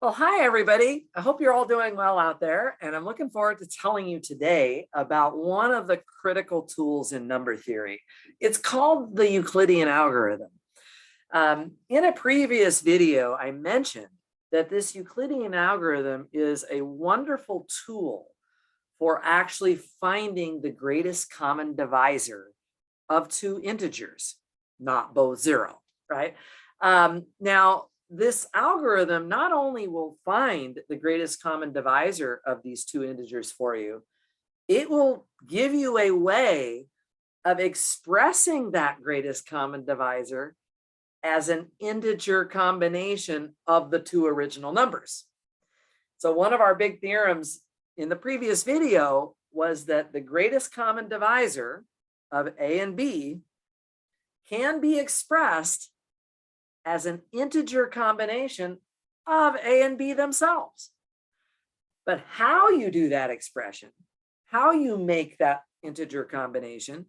Well, hi, everybody. I hope you're all doing well out there. And I'm looking forward to telling you today about one of the critical tools in number theory. It's called the Euclidean algorithm. In a previous video, I mentioned that this Euclidean algorithm is a wonderful tool for actually finding the greatest common divisor of two integers, not both zero, right? Now, this algorithm not only will find the greatest common divisor of these two integers for you, it will give you a way of expressing that greatest common divisor as an integer combination of the two original numbers. So one of our big theorems in the previous video was that the greatest common divisor of A and B can be expressed as an integer combination of A and B themselves. But how you do that expression, how you make that integer combination,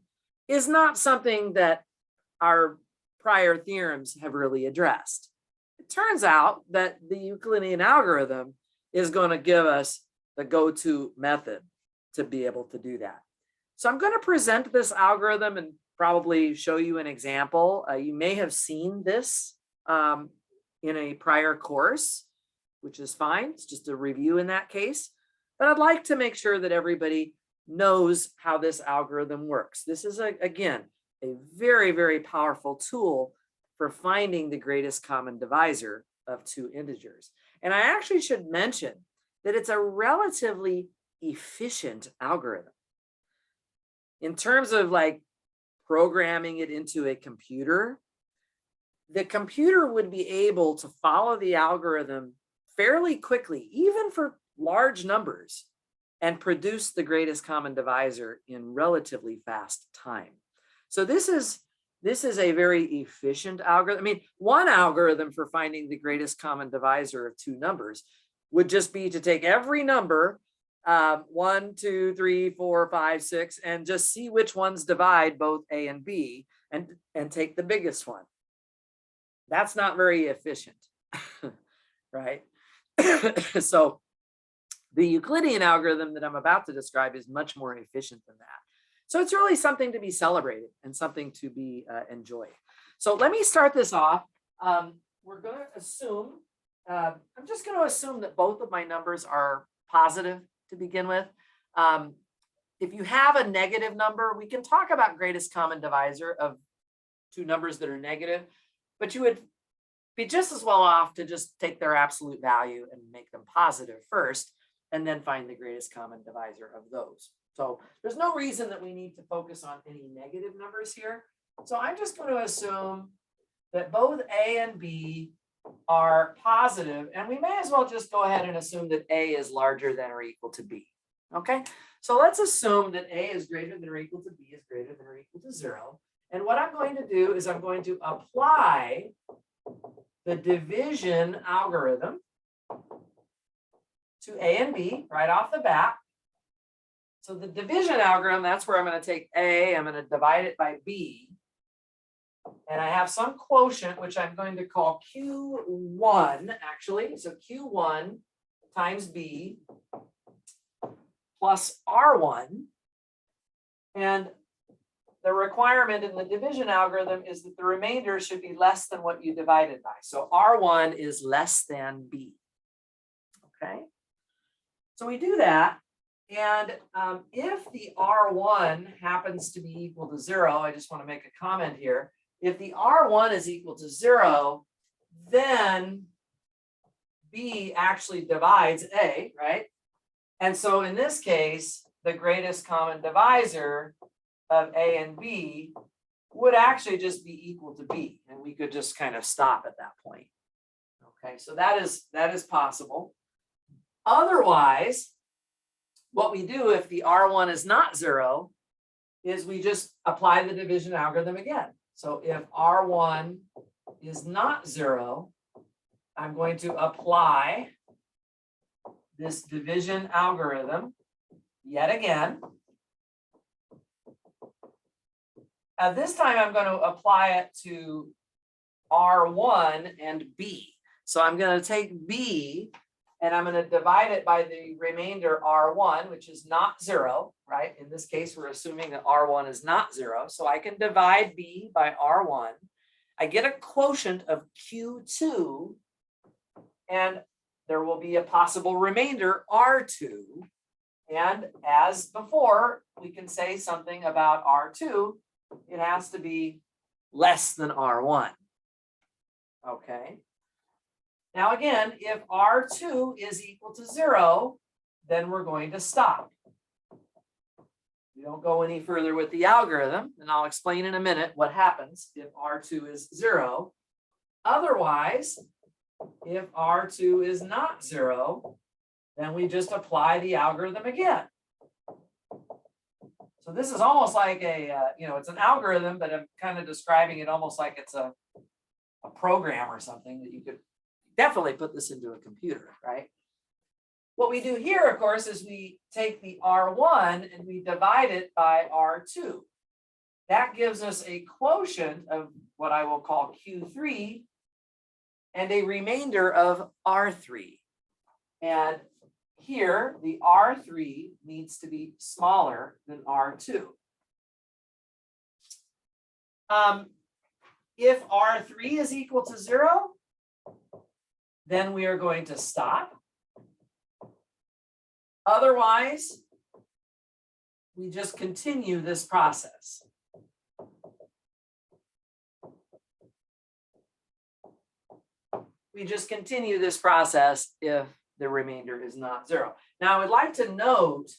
is not something that our prior theorems have really addressed. It turns out that the Euclidean algorithm is going to give us the go-to method to be able to do that. So I'm going to present this algorithm and probably show you an example. You may have seen this in a prior course, which is fine. It's just a review in that case. But I'd like to make sure that everybody knows how this algorithm works. This is, again, a very, very powerful tool for finding the greatest common divisor of two integers. And I actually should mention that it's a relatively efficient algorithm. In terms of like programming it into a computer, the computer would be able to follow the algorithm fairly quickly, even for large numbers, and produce the greatest common divisor in relatively fast time. So this is a very efficient algorithm. I mean, one algorithm for finding the greatest common divisor of two numbers would just be to take every number, 1, 2, 3, 4, 5, 6, and just see which ones divide both A and B and take the biggest one. That's not very efficient, right? So the Euclidean algorithm that I'm about to describe is much more efficient than that. So it's really something to be celebrated and something to be enjoyed. So let me start this off. We're going to assume, I'm just going to assume that both of my numbers are positive to begin with. If you have a negative number, we can talk about greatest common divisor of two numbers that are negative, but you would be just as well off to just take their absolute value and make them positive first, and then find the greatest common divisor of those. So there's no reason that we need to focus on any negative numbers here. So I'm just going to assume that both A and B are positive, and we may as well just go ahead and assume that A is larger than or equal to B. Okay, so let's assume that A is greater than or equal to B is greater than or equal to 0. And what I'm going to do is I'm going to apply the division algorithm to A and B right off the bat. So the division algorithm, that's where I'm going to take A, I'm going to divide it by B. And I have some quotient, which I'm going to call Q1, actually. So Q1 times B plus R1. And the requirement in the division algorithm is that the remainder should be less than what you divided by. So R1 is less than B. Okay. So we do that. And if the R1 happens to be equal to 0, I just want to make a comment here. If the R1 is equal to 0, then B actually divides A, right? And so in this case, the greatest common divisor of A and B would actually just be equal to B. And we could just kind of stop at that point. Okay, so that is possible. Otherwise, what we do if the R1 is not 0 is we just apply the division algorithm again. So if R1 is not 0, I'm going to apply this division algorithm yet again. This time I'm going to apply it to R1 and B. So I'm going to take B and I'm going to divide it by the remainder R1, which is not 0, right? In this case, we're assuming that R1 is not 0. So I can divide B by R1. I get a quotient of Q2, and there will be a possible remainder R2. And as before, we can say something about R2. It has to be less than R1. Okay. Now again, if R2 is equal to 0, then we're going to stop. We don't go any further with the algorithm, and I'll explain in a minute what happens if R2 is 0. Otherwise, if R2 is not 0, then we just apply the algorithm again. So this is almost like a, it's an algorithm, but I'm kind of describing it almost like it's a program or something that you could definitely put this into a computer, right? What we do here, of course, is we take the R1 and we divide it by R2. That gives us a quotient of what I will call Q3 and a remainder of R3. And here, the R3 needs to be smaller than R2. If R3 is equal to 0, then we are going to stop. Otherwise, we just continue this process. We just continue this process if the remainder is not 0. Now, I would like to note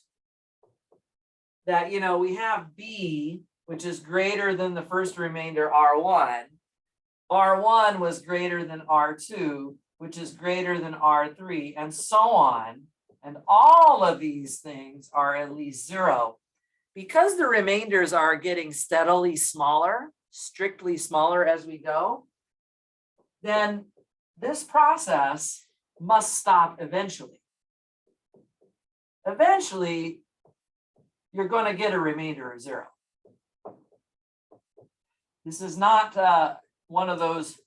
that, we have B, which is greater than the first remainder R1. R1 was greater than R2, which is greater than R3, and so on. And all of these things are at least 0. Because the remainders are getting steadily smaller, strictly smaller as we go, then this process must stop eventually. Eventually, you're going to get a remainder of 0. This is not one of those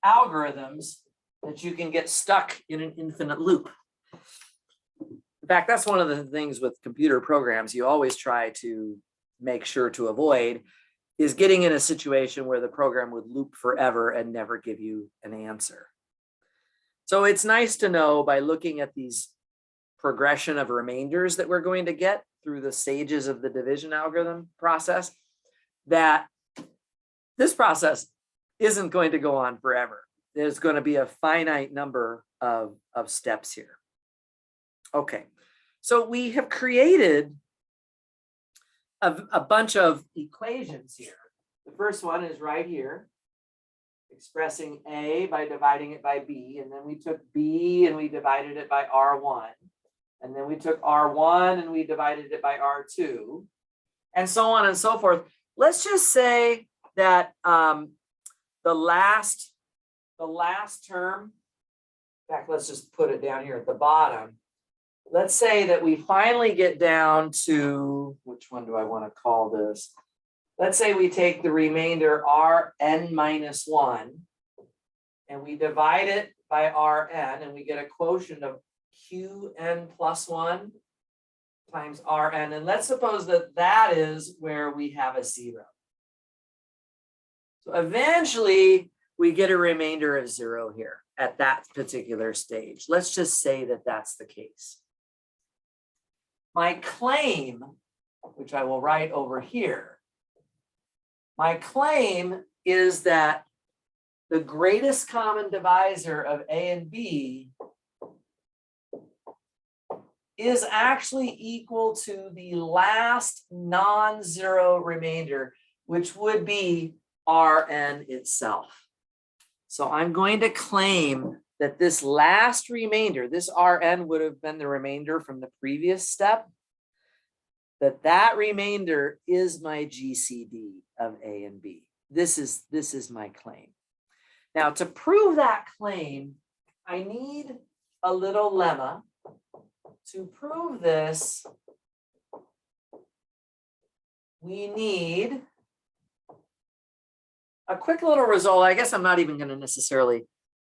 algorithms that you can get stuck in an infinite loop. In fact, that's one of the things with computer programs you always try to make sure to avoid, is getting in a situation where the program would loop forever and never give you an answer. So it's nice to know by looking at these progression of remainders that we're going to get through the stages of the division algorithm process, that this process isn't going to go on forever. There's going to be a finite number of steps here. Okay, so we have created a bunch of equations here. The first one is right here, expressing A by dividing it by B, and then we took B and we divided it by R1, and then we took R1 and we divided it by R2, and so on and so forth. Let's just say that the last term, in fact, let's just put it down here at the bottom. Let's say that we finally get down to, which one do I want to call this? Let's say we take the remainder Rn minus 1 and we divide it by Rn, and we get a quotient of Qn plus 1 times Rn. And let's suppose that that is where we have a 0. So eventually we get a remainder of 0 here at that particular stage. Let's just say that that's the case. My claim, which I will write over here, my claim is that the greatest common divisor of A and B is actually equal to the last non-zero remainder, which would be Rn itself. So I'm going to claim that this last remainder, this Rn would have been the remainder from the previous step, that remainder is my GCD of A and B. This is my claim. Now, to prove that claim, I need a little lemma. To prove this, we need a quick little result. I guess I'm not even going to necessarily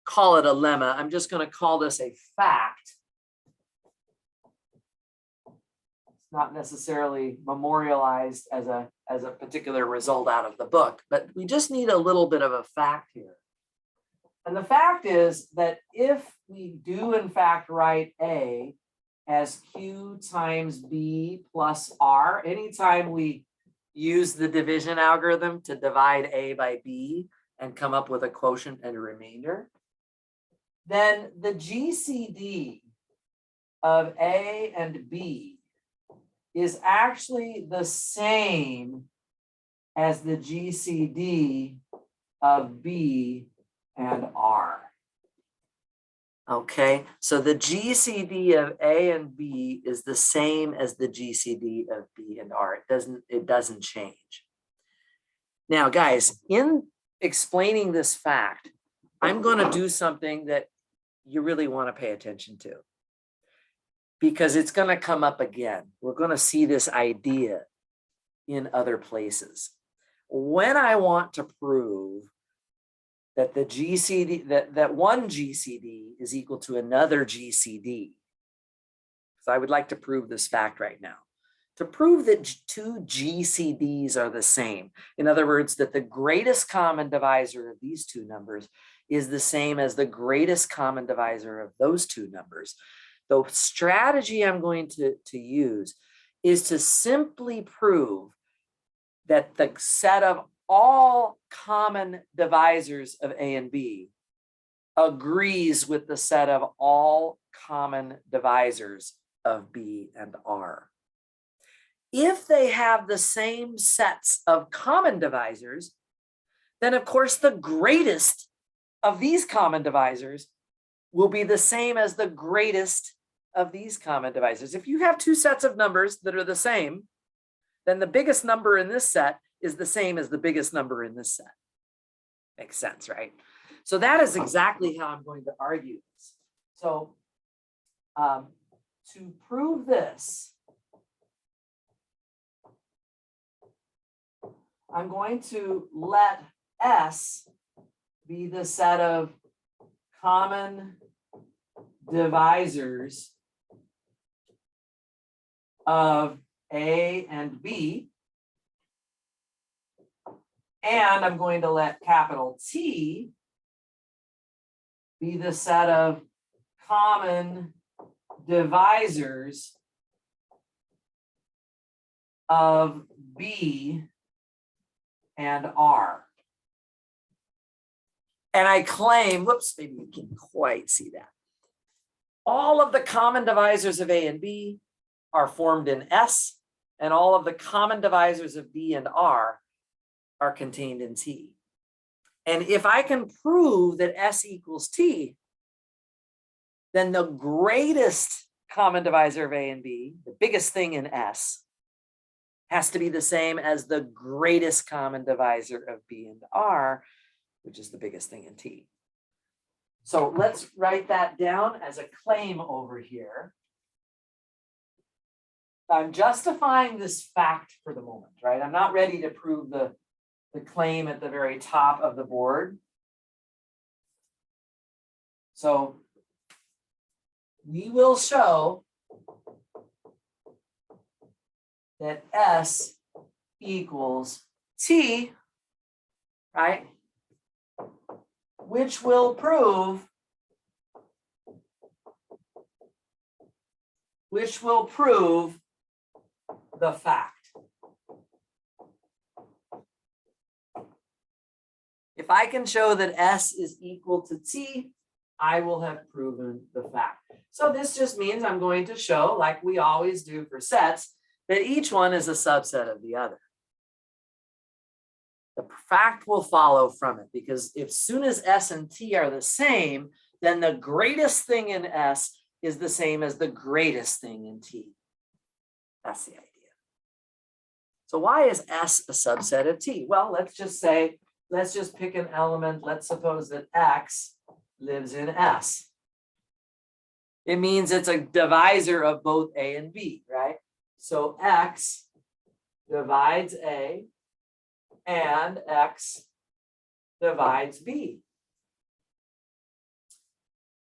call it a lemma. I'm just going to call this a fact. It's not necessarily memorialized as a particular result out of the book, but we just need a little bit of a fact here. And the fact is that if we do in fact write A as Q times B plus R, anytime we use the division algorithm to divide A by B and come up with a quotient and a remainder, then the GCD of A and B is actually the same as the GCD of B and R. Okay, so the GCD of A and B is the same as the GCD of B and R. It doesn't change. Now, guys, in explaining this fact, I'm going to do something that you really want to pay attention to, because it's going to come up again. We're going to see this idea in other places. When I want to prove that the GCD, that one GCD is equal to another GCD. So I would like to prove this fact right now. To prove that two GCDs are the same, in other words, that the greatest common divisor of these two numbers is the same as the greatest common divisor of those two numbers, the strategy I'm going to use is to simply prove that the set of all common divisors of A and B agrees with the set of all common divisors of B and R. If they have the same sets of common divisors, then of course the greatest of these common divisors will be the same as the greatest of these common divisors. If you have two sets of numbers that are the same, then the biggest number in this set is the same as the biggest number in this set. Makes sense, right? So that is exactly how I'm going to argue this. So to prove this, I'm going to let S be the set of common divisors of A and B. And I'm going to let capital T be the set of common divisors of B and R. And I claim, whoops, maybe you can't quite see that. All of the common divisors of A and B are formed in S, and all of the common divisors of B and R are contained in T. And if I can prove that S equals T, then the greatest common divisor of A and B, the biggest thing in S, has to be the same as the greatest common divisor of B and R, which is the biggest thing in T. So let's write that down as a claim over here. I'm justifying this fact for the moment, right? I'm not ready to prove the claim at the very top of the board. So we will show that S equals T, right? Which will prove the fact. If I can show that S is equal to T, I will have proven the fact. So this just means I'm going to show, like we always do for sets, that each one is a subset of the other. The fact will follow from it, because as soon as S and T are the same, then the greatest thing in S is the same as the greatest thing in T. That's the idea. So why is S a subset of T? Well, let's just pick an element. Let's suppose that X lives in S. It means it's a divisor of both A and B, right? So X divides A and X divides B.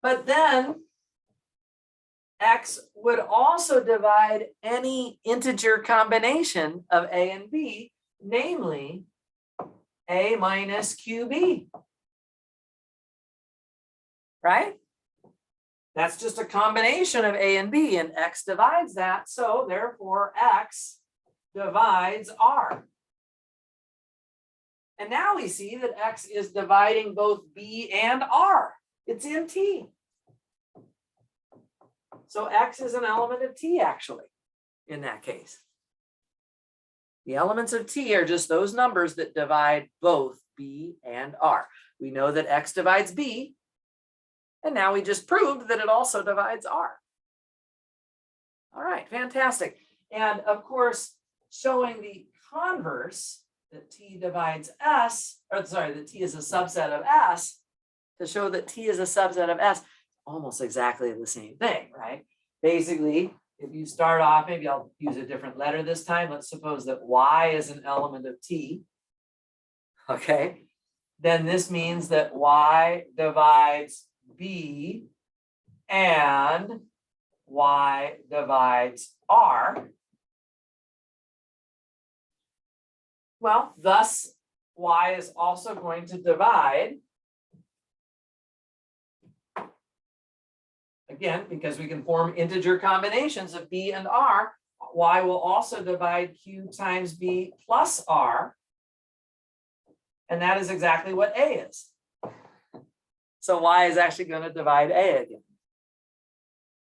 But then x would also divide any integer combination of a and b, namely a minus qb. Right? That's just a combination of a and b, and x divides that. So therefore, x divides r. And now we see that x is dividing both b and r. It's in t. So x is an element of t, actually, in that case. The elements of t are just those numbers that divide both b and r. We know that x divides b, and now we just proved that it also divides r. All right, fantastic. And of course, showing the converse, that t divides s, or sorry, that t is a subset of s, to show that t is a subset of s, almost exactly the same thing, right? Basically, if you start off, maybe I'll use a different letter this time. Let's suppose that y is an element of t. Okay, then this means that y divides b and y divides r. Well, thus y is also going to divide, again, because we can form integer combinations of b and r, y will also divide q times b plus r. And that is exactly what a is. So y is actually going to divide a again.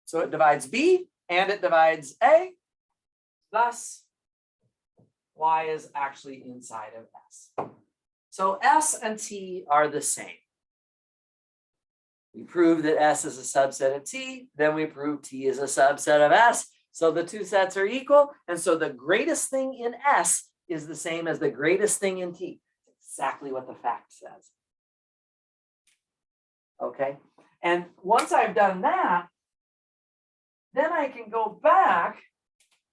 So it divides b and it divides a. Thus, y is actually inside of s. So s and t are the same. We prove that s is a subset of t, then we prove t is a subset of s. So the two sets are equal, and so the greatest thing in s is the same as the greatest thing in t. Exactly what the fact says. Okay, and once I've done that, then I can go back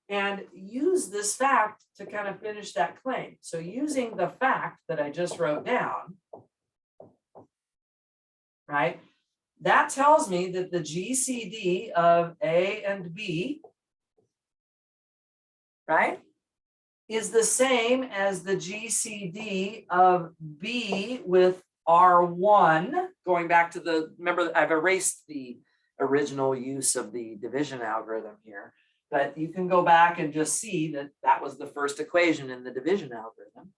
and use this fact to kind of finish that claim. So using the fact that I just wrote down, right, that tells me that the GCD of A and B, right, is the same as the GCD of B with R1, going back to the, remember I've erased the original use of the division algorithm here, but you can go back and just see that that was the first equation in the division algorithm.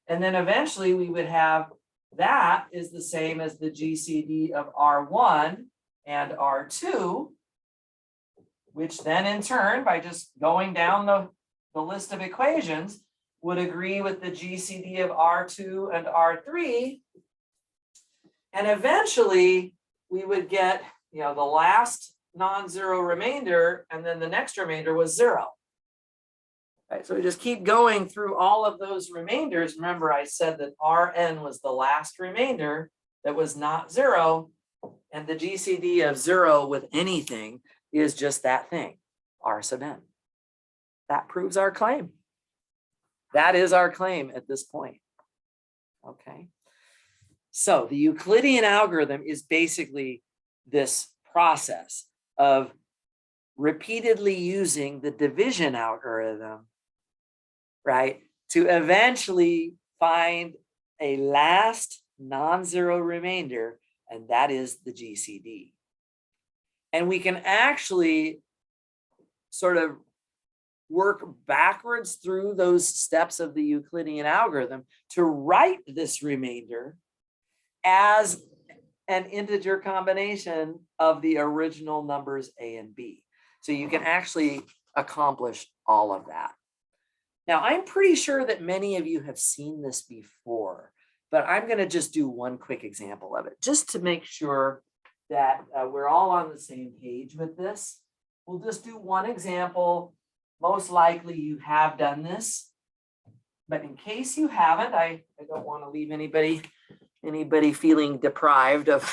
And then eventually we would have that is the same as the GCD of R1 and R2, which then in turn, by just going down the list of equations, would agree with the GCD of R2 and R3. And eventually we would get, you know, the last non-zero remainder, and then the next remainder was 0. Right, so we just keep going through all of those remainders. Remember, I said that Rn was the last remainder that was not 0, and the GCD of 0 with anything is just that thing, R sub n. That proves our claim. That is our claim at this point. Okay. So the Euclidean algorithm is basically this process of repeatedly using the division algorithm, right, to eventually find a last non-zero remainder, and that is the GCD. And we can actually sort of work backwards through those steps of the Euclidean algorithm to write this remainder as an integer combination of the original numbers a and b. So you can actually accomplish all of that. Now, I'm pretty sure that many of you have seen this before, but I'm going to just do one quick example of it, just to make sure that we're all on the same page with this. We'll just do one example. Most likely you have done this, but in case you haven't, I don't want to leave anybody feeling deprived of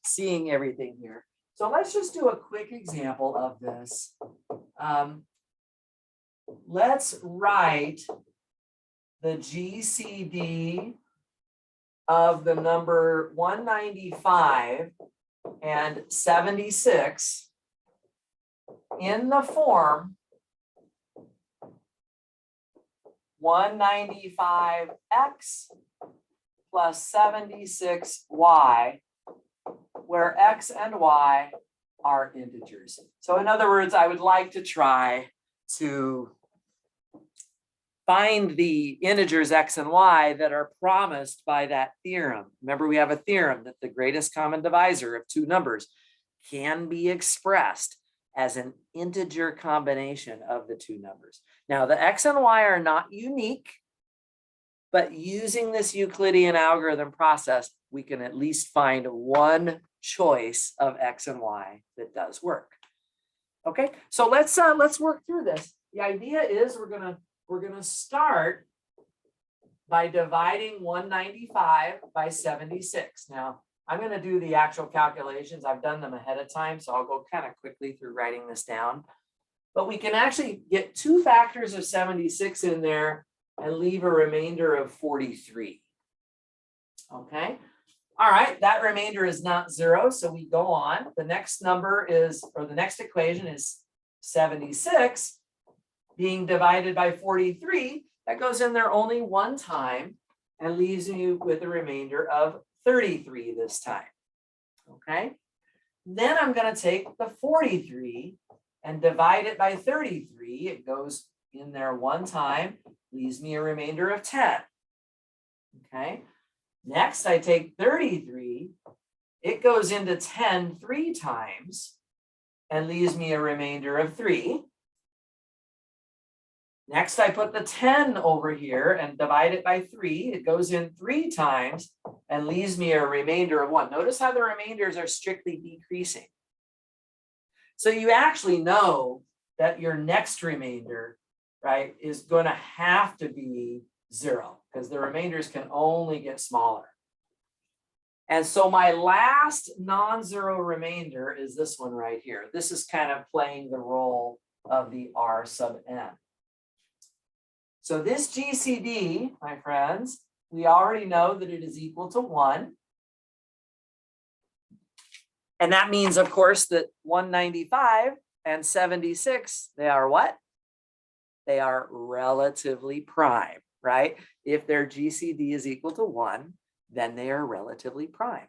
seeing everything here. So let's just do a quick example of this. Let's write the GCD of the number 195 and 76 in the form 195x plus 76y, where x and y are integers. So in other words, I would like to try to find the integers x and y that are promised by that theorem. Remember, we have a theorem that the greatest common divisor of two numbers can be expressed as an integer combination of the two numbers. Now, the x and y are not unique, but using this Euclidean algorithm process, we can at least find one choice of x and y that does work. Okay, so let's work through this. The idea is we're gonna start by dividing 195 by 76. Now, I'm gonna do the actual calculations. I've done them ahead of time, so I'll go kind of quickly through writing this down. But we can actually get two factors of 76 in there and leave a remainder of 43. Okay, all right, that remainder is not 0, so we go on. The next number is, or the next equation is 76 being divided by 43. That goes in there only one time and leaves you with a remainder of 33 this time. Okay, then I'm going to take the 43 and divide it by 33. It goes in there one time, leaves me a remainder of 10. Okay, next I take 33. It goes into 10 3 times and leaves me a remainder of 3. Next, I put the 10 over here and divide it by 3. It goes in 3 times and leaves me a remainder of 1. Notice how the remainders are strictly decreasing. So you actually know that your next remainder, right, is going to have to be 0 because the remainders can only get smaller. And so my last non-zero remainder is this one right here. This is kind of playing the role of the R sub n. So this GCD, my friends, we already know that it is equal to 1. And that means, of course, that 195 and 76, they are what? They are relatively prime, right? If their GCD is equal to 1, then they are relatively prime.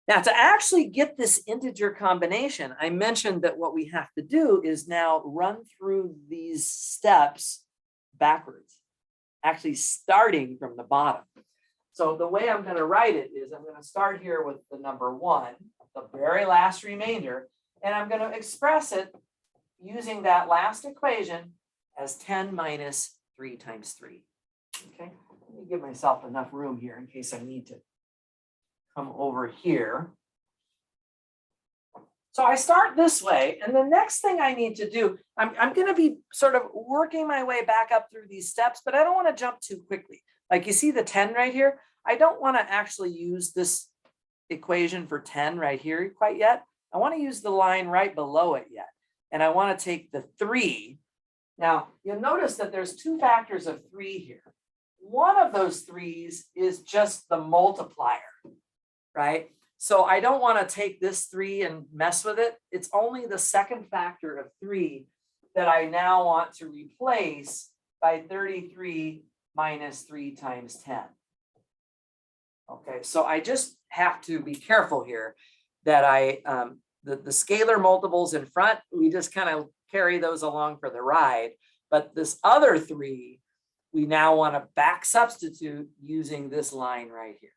Now, to actually get this integer combination, I mentioned that what we have to do is now run through these steps backwards, actually starting from the bottom. So the way I'm going to write it is I'm going to start here with the number 1, the very last remainder, and I'm going to express it using that last equation as 10 minus 3 times 3. Okay, let me give myself enough room here in case I need to come over here. So I start this way, and the next thing I need to do, I'm going to be sort of working my way back up through these steps, but I don't want to jump too quickly. Like you see the 10 right here, I don't want to actually use this equation for 10 right here quite yet. I want to use the line right below it yet, and I want to take the 3. Now, you'll notice that there's 2 factors of 3 here. One of those 3's is just the multiplier, right? So I don't want to take this 3 and mess with it. It's only the second factor of 3 that I now want to replace by 33 minus 3 times 10. Okay, so I just have to be careful here that the scalar multiples in front, we just kind of carry those along for the ride. But this other 3, we now want to back substitute using this line right here.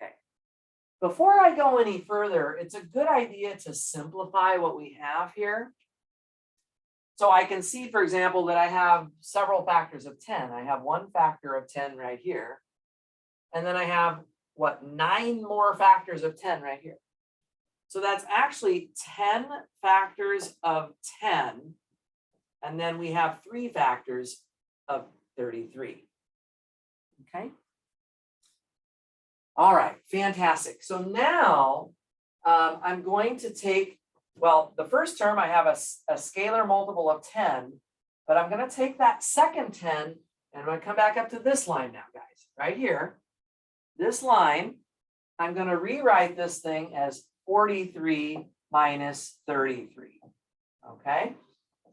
Okay. Before I go any further, it's a good idea to simplify what we have here. So I can see, for example, that I have several factors of 10. I have 1 factor of 10 right here. And then I have, what, 9 more factors of 10 right here. So that's actually 10 factors of 10. And then we have 3 factors of 33. Okay. All right, fantastic. So now I'm going to take, well, the first term I have a scalar multiple of 10, but I'm going to take that second 10 and I'm going to come back up to this line now, guys, right here. This line I'm going to rewrite this thing as 43 minus 33. Okay.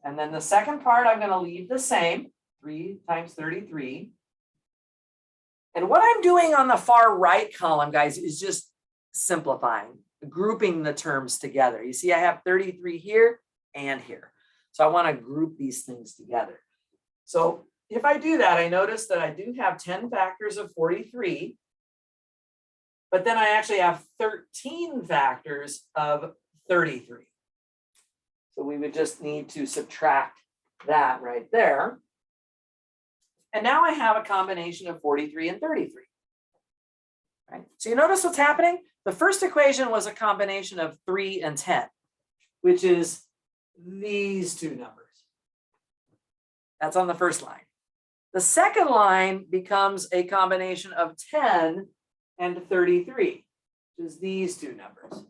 And then the second part, I'm going to leave the same, 3 times 33. And what I'm doing on the far right column, guys, is just simplifying, grouping the terms together. You see, I have 33 here and here. So I want to group these things together. So if I do that, I notice that I do have 10 factors of 43, but then I actually have 13 factors of 33. So we would just need to subtract that right there. And now I have a combination of 43 and 33. Right? So you notice what's happening? The first equation was a combination of 3 and 10, which is these two numbers. That's on the first line. The second line becomes a combination of 10 and 33, which is these two numbers.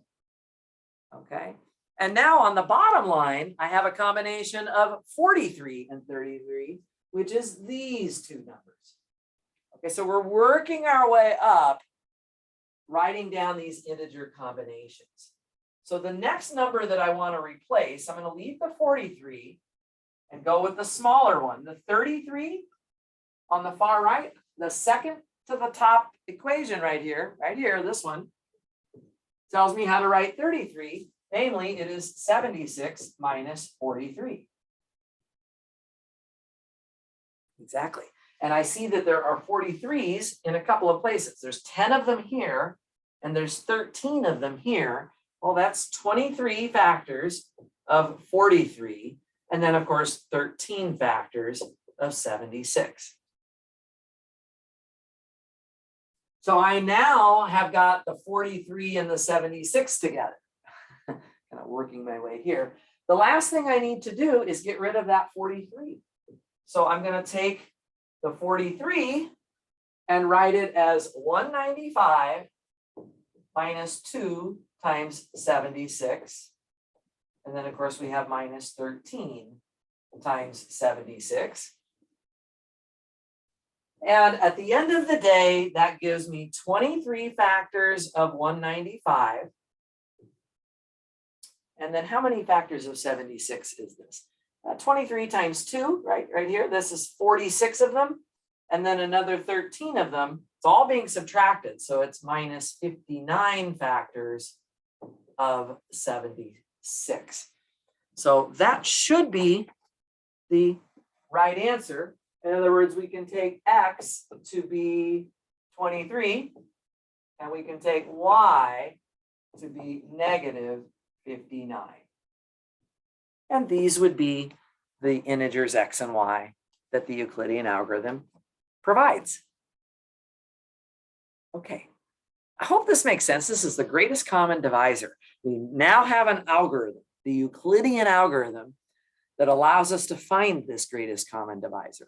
Okay. And now on the bottom line, I have a combination of 43 and 33, which is these two numbers. Okay, so we're working our way up, writing down these integer combinations. So the next number that I want to replace, I'm going to leave the 43 and go with the smaller one. The 33 on the far right, the second to the top equation right here, this one, tells me how to write 33. Namely, it is 76 minus 43. Exactly. And I see that there are 43s in a couple of places. There's 10 of them here, and there's 13 of them here. Well, that's 23 factors of 43. And then, of course, 13 factors of 76. So I now have got the 43 and the 76 together. Kind of working my way here. The last thing I need to do is get rid of that 43. So I'm going to take the 43 and write it as 195 minus 2 times 76. And then, of course, we have minus 13 times 76. And at the end of the day, that gives me 23 factors of 195. And then how many factors of 76 is this? 23 times 2, right here. This is 46 of them. And then another 13 of them. It's all being subtracted. So it's minus 59 factors of 76. So that should be the right answer. In other words, we can take x to be 23, and we can take y to be negative 59. And these would be the integers x and y that the Euclidean algorithm provides. Okay, I hope this makes sense. This is the greatest common divisor. We now have an algorithm, the Euclidean algorithm, that allows us to find this greatest common divisor.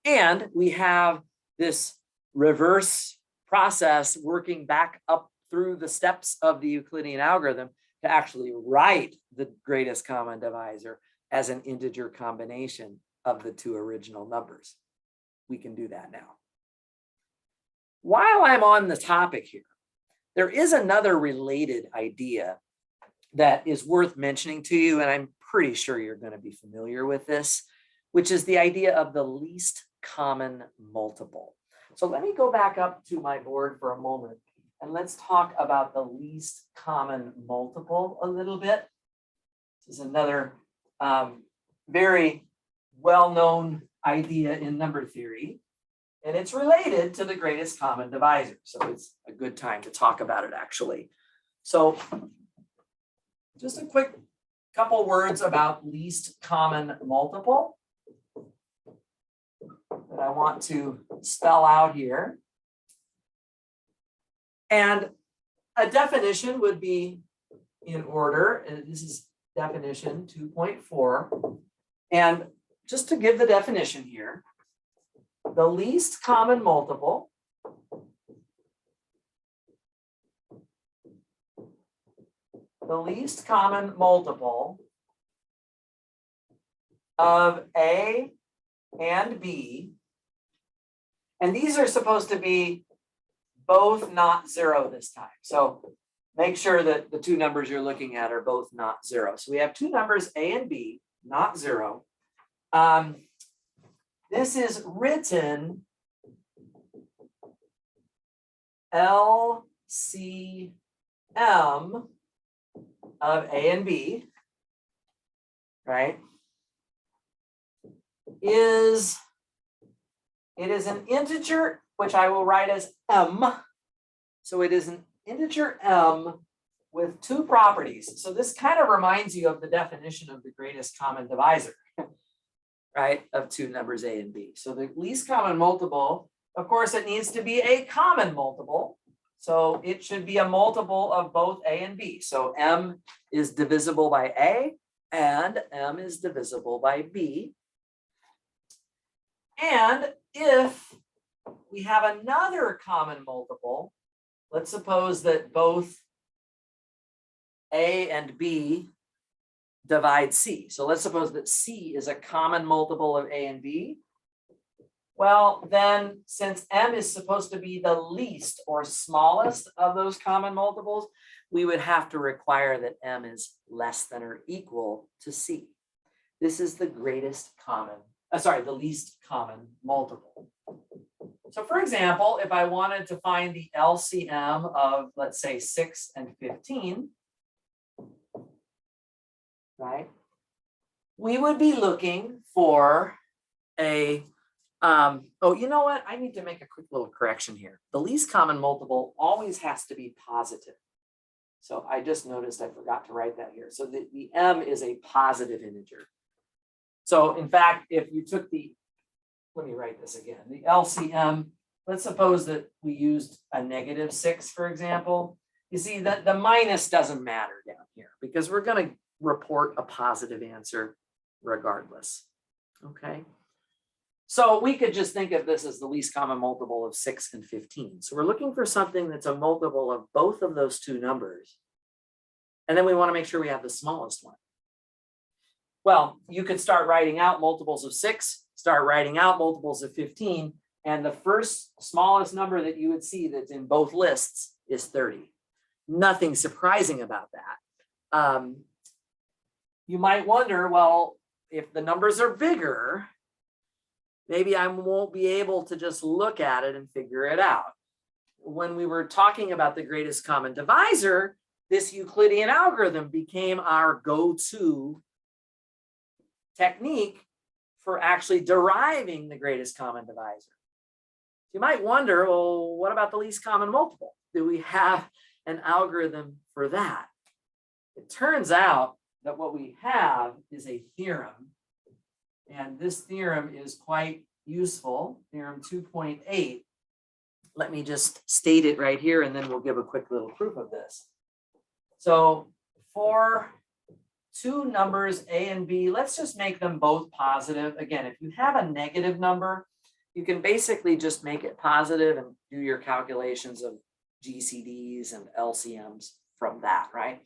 And we have this reverse process working back up through the steps of the Euclidean algorithm to actually write the greatest common divisor as an integer combination of the two original numbers. We can do that now. While I'm on the topic here, there is another related idea that is worth mentioning to you, and I'm pretty sure you're going to be familiar with this, which is the idea of the least common multiple. So let me go back up to my board for a moment, and let's talk about the least common multiple a little bit. This is another very well-known idea in number theory, and it's related to the greatest common divisor. So it's a good time to talk about it, actually. So just a quick couple words about least common multiple that I want to spell out here. And a definition would be in order, and this is definition 2.4. And just to give the definition here, the least common multiple of A and B, and these are supposed to be both not 0 this time. So make sure that the two numbers you're looking at are both not 0. So we have two numbers, A and B, not 0. This is written LCM of A and B, right, it is an integer, which I will write as M. So it is an integer M with two properties. So this kind of reminds you of the definition of the greatest common divisor, right, of two numbers A and B. So the least common multiple, of course, it needs to be a common multiple. So it should be a multiple of both A and B. So M is divisible by A and M is divisible by B. And if we have another common multiple, let's suppose that both A and B divide C. So let's suppose that C is a common multiple of A and B. Well, then since M is supposed to be the least or smallest of those common multiples, we would have to require that M is less than or equal to C. This is the greatest common, the least common multiple. So for example, if I wanted to find the LCM of, let's say, 6 and 15, right, we would be looking for a, oh, you know what? I need to make a quick little correction here. The least common multiple always has to be positive. So I just noticed I forgot to write that here. So the M is a positive integer. So in fact, if you took let me write this again, the LCM, let's suppose that we used a -6, for example. You see that the minus doesn't matter down here because we're going to report a positive answer regardless, okay? So we could just think of this as the least common multiple of 6 and 15. So we're looking for something that's a multiple of both of those two numbers. And then we want to make sure we have the smallest one. Well, you could start writing out multiples of 6, start writing out multiples of 15, and the first smallest number that you would see that's in both lists is 30. Nothing surprising about that. You might wonder, well, if the numbers are bigger, maybe I won't be able to just look at it and figure it out. When we were talking about the greatest common divisor, this Euclidean algorithm became our go-to technique for actually deriving the greatest common divisor. You might wonder, well, what about the least common multiple? Do we have an algorithm for that? It turns out that what we have is a theorem. And this theorem is quite useful, theorem 2.8. Let me just state it right here, and then we'll give a quick little proof of this. So for two numbers, A and B, let's just make them both positive. Again, if you have a negative number, you can basically just make it positive and do your calculations of GCDs and LCMs from that, right?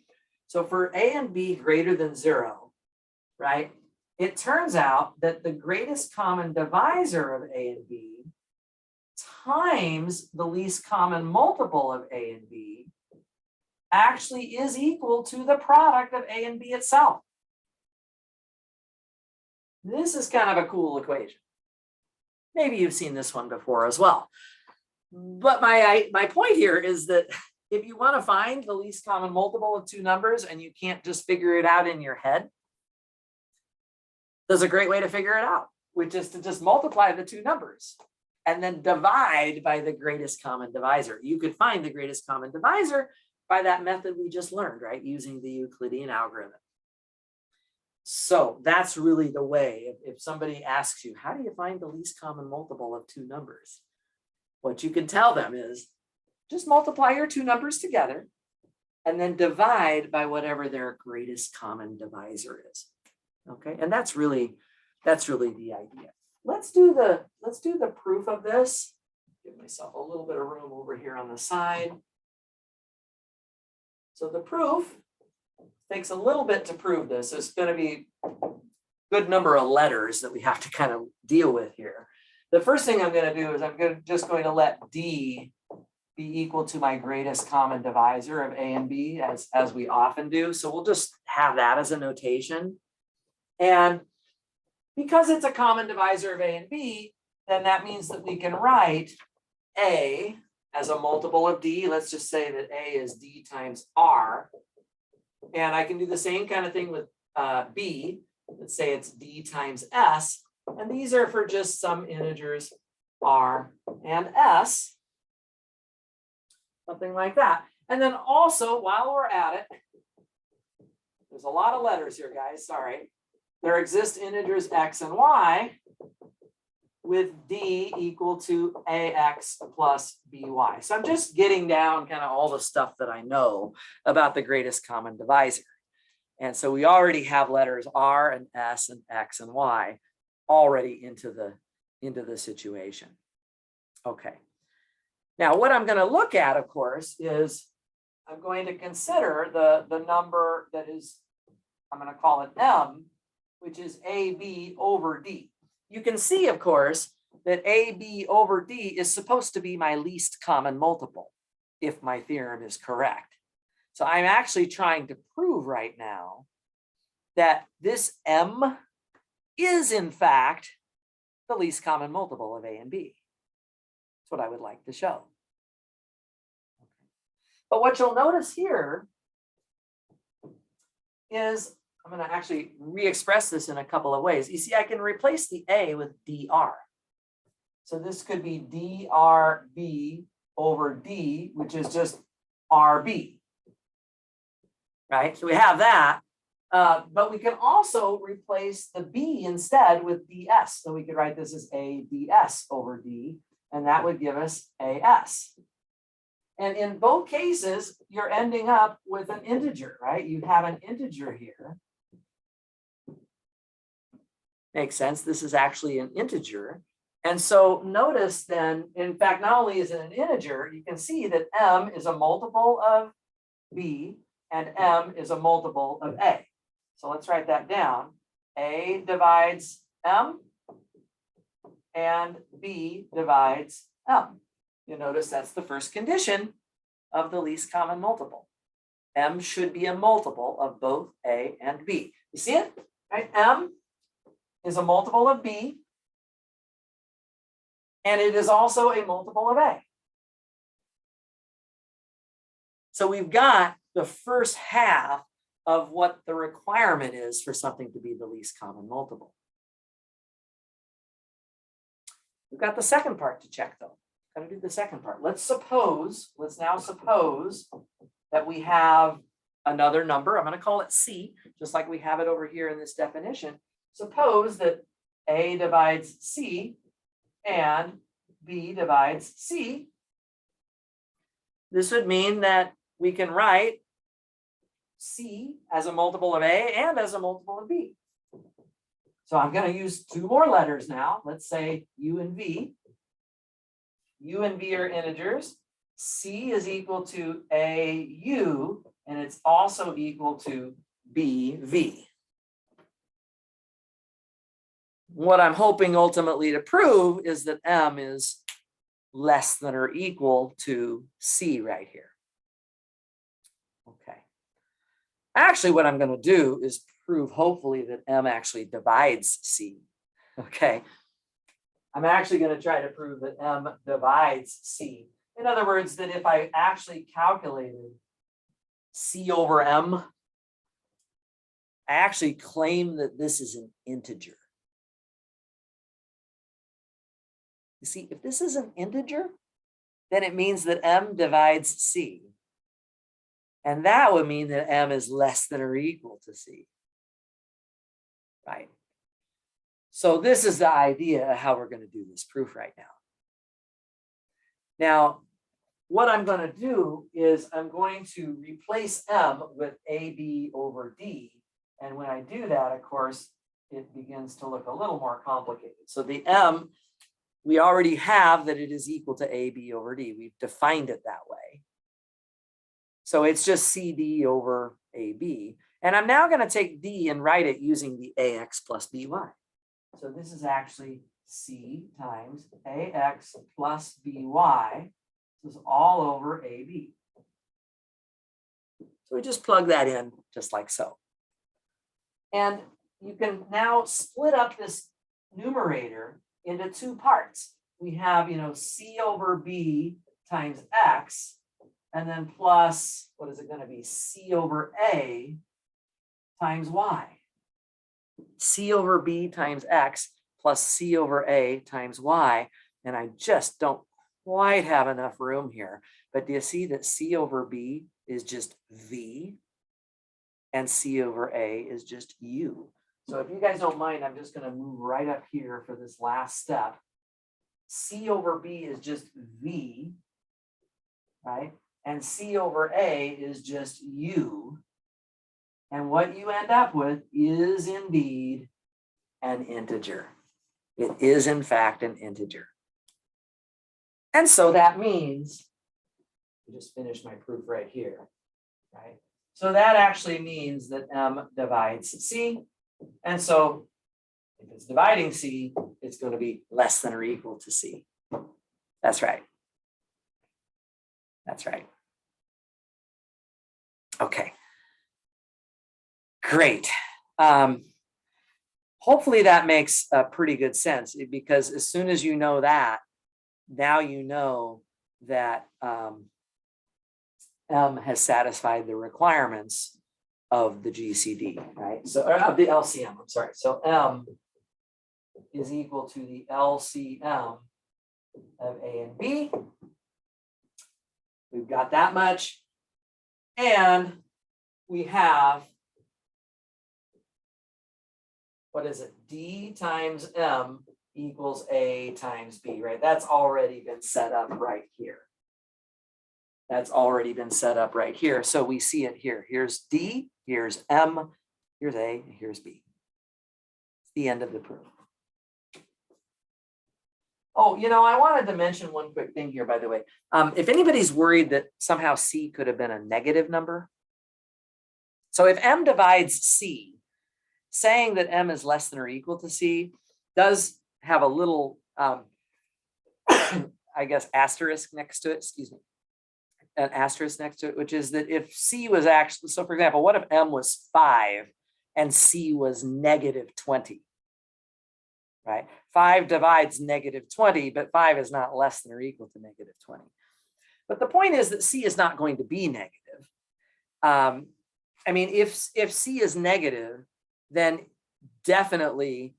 So for A and B greater than 0, right? It turns out that the greatest common divisor of A and B times the least common multiple of A and B actually is equal to the product of A and B itself. This is kind of a cool equation. Maybe you've seen this one before as well. But my point here is that if you want to find the least common multiple of two numbers and you can't just figure it out in your head, there's a great way to figure it out, which is to just multiply the two numbers and then divide by the greatest common divisor. You could find the greatest common divisor by that method we just learned, right? Using the Euclidean algorithm. So that's really the way. If somebody asks you, how do you find the least common multiple of two numbers? What you can tell them is just multiply your two numbers together and then divide by whatever their greatest common divisor is. Okay, and that's really the idea. Let's do the proof of this. Give myself a little bit of room over here on the side. So the proof takes a little bit to prove this. It's going to be a good number of letters that we have to kind of deal with here. The first thing I'm going to do is I'm just going to let D be equal to my greatest common divisor of A and B, as we often do. So we'll just have that as a notation. And because it's a common divisor of A and B, then that means that we can write A as a multiple of D. Let's just say that A is D times R. And I can do the same kind of thing with B. Let's say it's D times S. And these are for just some integers R and S. Something like that. And then also, while we're at it, there's a lot of letters here, guys, sorry. There exist integers X and Y with D equal to AX plus BY. So I'm just getting down kind of all the stuff that I know about the greatest common divisor. And so we already have letters R and S and X and Y already into the situation. Okay. Now, what I'm going to look at, of course, is I'm going to consider the number that is, I'm going to call it M, which is AB over D. You can see, of course, that AB over D is supposed to be my least common multiple, if my theorem is correct. So I'm actually trying to prove right now that this M is, in fact, the least common multiple of A and B. That's what I would like to show. But what you'll notice here is, I'm going to actually re-express this in a couple of ways. You see, I can replace the A with dr. So this could be drb over D, which is just RB. Right? So we have that. But we can also replace the B instead with ds. So we could write this as A ds over D, and that would give us AS. And in both cases, you're ending up with an integer, right? You have an integer here. Makes sense. This is actually an integer. And so notice then, in fact, not only is it an integer, you can see that M is a multiple of B and M is a multiple of A. So let's write that down. A divides M and B divides M. You notice that's the first condition of the least common multiple. M should be a multiple of both A and B. You see it? Right? M is a multiple of B, and it is also a multiple of A. So we've got the first half of what the requirement is for something to be the least common multiple. We've got the second part to check, though. Got to do the second part. Let's now suppose that we have another number. I'm going to call it C, just like we have it over here in this definition. Suppose that A divides C and B divides C. This would mean that we can write C as a multiple of A and as a multiple of B. So I'm going to use two more letters now. Let's say U and V. U and V are integers. C is equal to AU, and it's also equal to BV. What I'm hoping ultimately to prove is that M is less than or equal to C right here. Okay. Actually, what I'm going to do is prove, hopefully, that M actually divides C. Okay. I'm actually going to try to prove that M divides C. In other words, that if I actually calculated C over M, I actually claim that this is an integer. You see, if this is an integer, then it means that M divides C. And that would mean that M is less than or equal to C. Right? So this is the idea of how we're going to do this proof right now. Now, what I'm going to do is I'm going to replace M with AB over D. And when I do that, of course, it begins to look a little more complicated. So the M, we already have that it is equal to AB over D. We've defined it that way. So it's just CD over AB. And I'm now going to take D and write it using the AX plus BY. So this is actually C times AX plus BY. This is all over AB. So we just plug that in just like so. And you can now split up this numerator into two parts. We have, C over B times X, and then plus, what is it going to be? C over A times Y. C over B times X plus C over A times Y. And I just don't quite have enough room here. But do you see that C over B is just V and C over A is just U? So if you guys don't mind, I'm just going to move right up here for this last step. C over B is just V, right? And C over A is just U. And what you end up with is indeed an integer. It is, in fact, an integer. And so that means, I just finished my proof right here, right? So that actually means that M divides C. And so if it's dividing C, it's going to be less than or equal to C. That's right. That's right. Okay. Great. Hopefully that makes pretty good sense, because as soon as you know that, now you know that M has satisfied the requirements of the GCD, right? So, or of the LCM, I'm sorry. So M is equal to the LCM of A and B. We've got that much. And we have, what is it? D times M equals A times B, right? That's already been set up right here. That's already been set up right here. So we see it here. Here's D, here's M, here's A, here's B. It's the end of the proof. Oh, I wanted to mention one quick thing here, by the way. If anybody's worried that somehow C could have been a negative number. So if M divides C, saying that M is less than or equal to C does have a little, I guess, asterisk next to it, excuse me. An asterisk next to it, which is that if C was actually, so for example, what if M was 5 and C was negative 20, right? 5 divides negative 20, but 5 is not less than or equal to negative 20. But the point is that C is not going to be negative. I mean, if C is negative, then definitely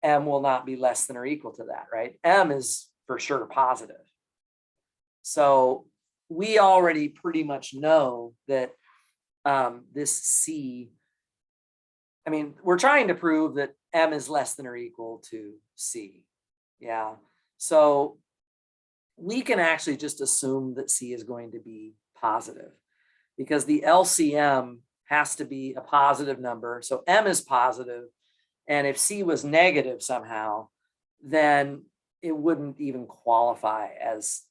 M will not be less than or equal to that, right? M is for sure positive. So we already pretty much know that this C, I mean, we're trying to prove that M is less than or equal to C. Yeah. So we can actually just assume that C is going to be positive, because the LCM has to be a positive number. So M is positive. And if C was negative somehow, then it wouldn't even qualify as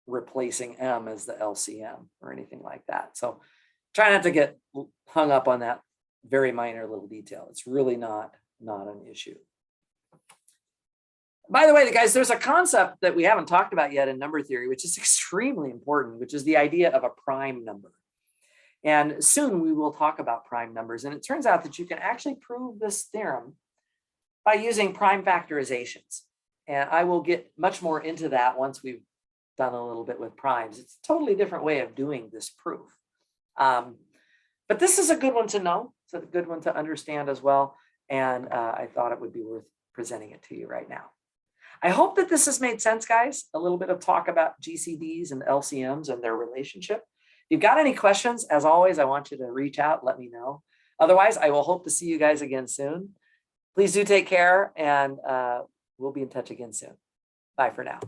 replacing M as the LCM or anything like that. So try not to get hung up on that very minor little detail. It's really not an issue. By the way, guys, there's a concept that we haven't talked about yet in number theory, which is extremely important, which is the idea of a prime number. And soon we will talk about prime numbers. And it turns out that you can actually prove this theorem by using prime factorizations. And I will get much more into that once we've done a little bit with primes. It's a totally different way of doing this proof. But this is a good one to know. It's a good one to understand as well. And I thought it would be worth presenting it to you right now. I hope that this has made sense, guys. A little bit of talk about GCDs and LCMs and their relationship. If you've got any questions, as always, I want you to reach out, let me know. Otherwise, I will hope to see you guys again soon. Please do take care, and we'll be in touch again soon. Bye for now.